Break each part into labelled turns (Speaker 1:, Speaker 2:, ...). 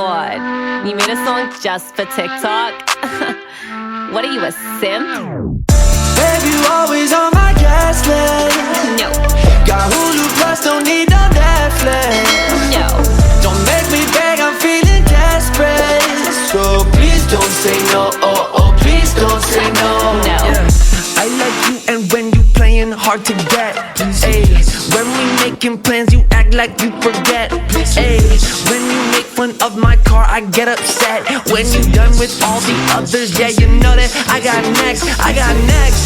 Speaker 1: god, you made a song just for TikTok? What are you, a simp?
Speaker 2: Babe, you always on my guest list.
Speaker 1: No.
Speaker 2: Got Hulu Plus, don't need no Netflix.
Speaker 1: No.
Speaker 2: Don't make me beg, I'm feeling desperate. So please don't say no, oh, oh, please don't say no.
Speaker 1: No.
Speaker 2: I like you and when you playing hard to get. Ay, when we making plans, you act like you forget. Ay, when you make fun of my car, I get upset. When you done with all the others, yeah, you know that I got next, I got next.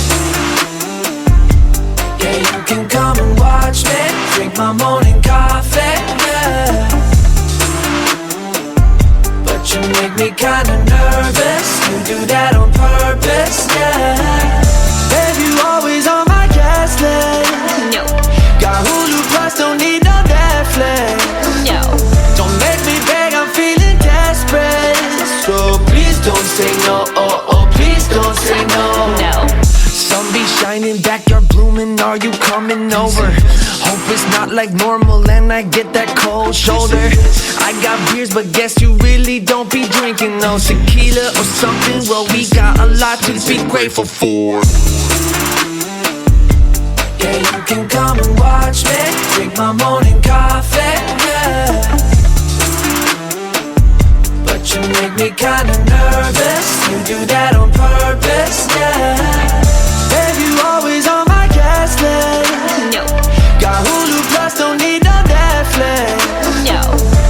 Speaker 2: Yeah, you can come and watch me drink my morning coffee, yeah. But you make me kinda nervous. You do that on purpose, yeah. Babe, you always on my guest list.
Speaker 1: No.
Speaker 2: Got Hulu Plus, don't need no Netflix.
Speaker 1: No.
Speaker 2: Don't make me beg, I'm feeling desperate. So please don't say no, oh, oh, please don't say no.
Speaker 1: No.
Speaker 2: Sun be shining, backyard blooming, are you coming over? Hope it's not like normal and I get that cold shoulder. I got beers, but guess you really don't be drinking no tequila or something. Well, we got a lot to be grateful for. Yeah, you can come and watch me drink my morning coffee, yeah. But you make me kinda nervous. You do that on purpose, yeah. Babe, you always on my guest list.
Speaker 1: No.
Speaker 2: Got Hulu Plus, don't need no Netflix.
Speaker 1: No.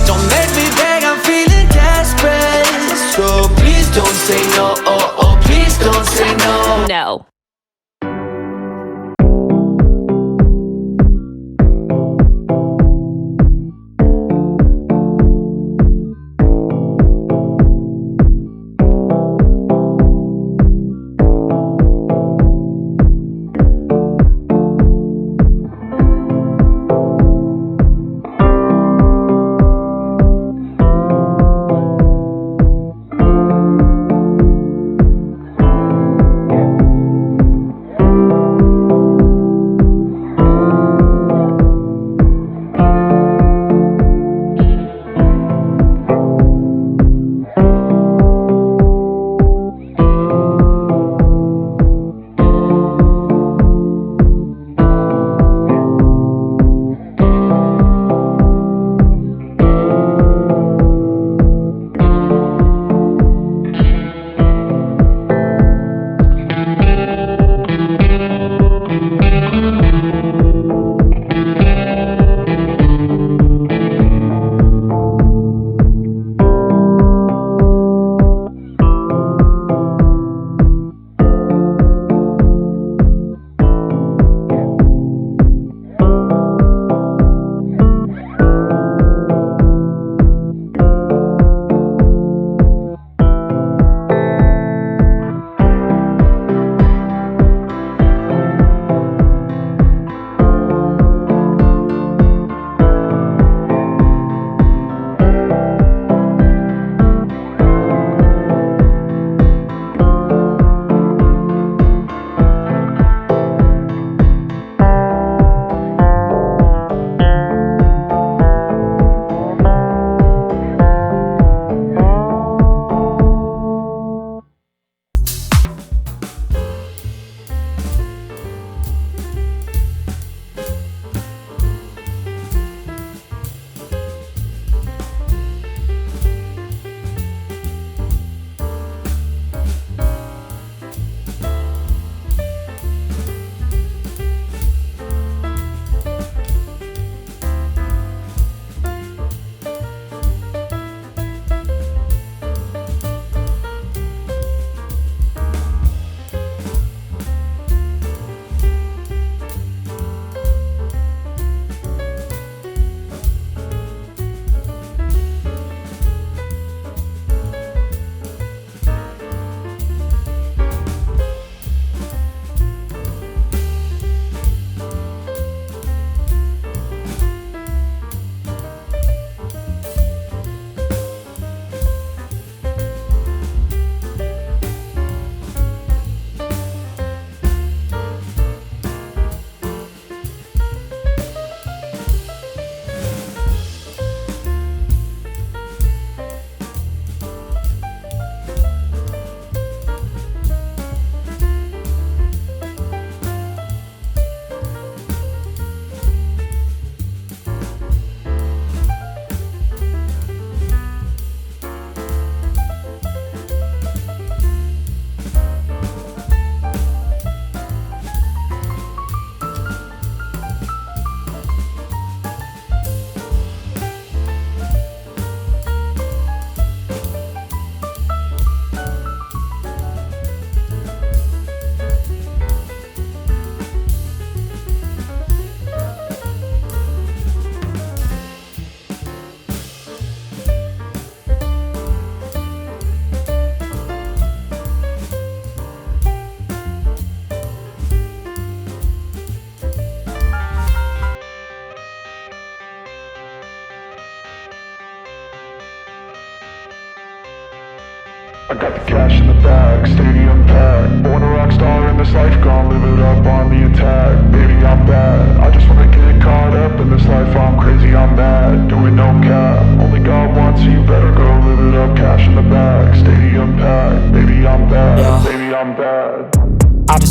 Speaker 2: Don't make me beg, I'm feeling desperate. So please don't say no, oh, oh, please don't say no.
Speaker 1: No.
Speaker 3: I got the cash in the bag, stadium packed. Born a rock star in this life, gon' live it up on the attack. Baby, I'm bad, I just wanna get caught up in this life. I'm crazy, I'm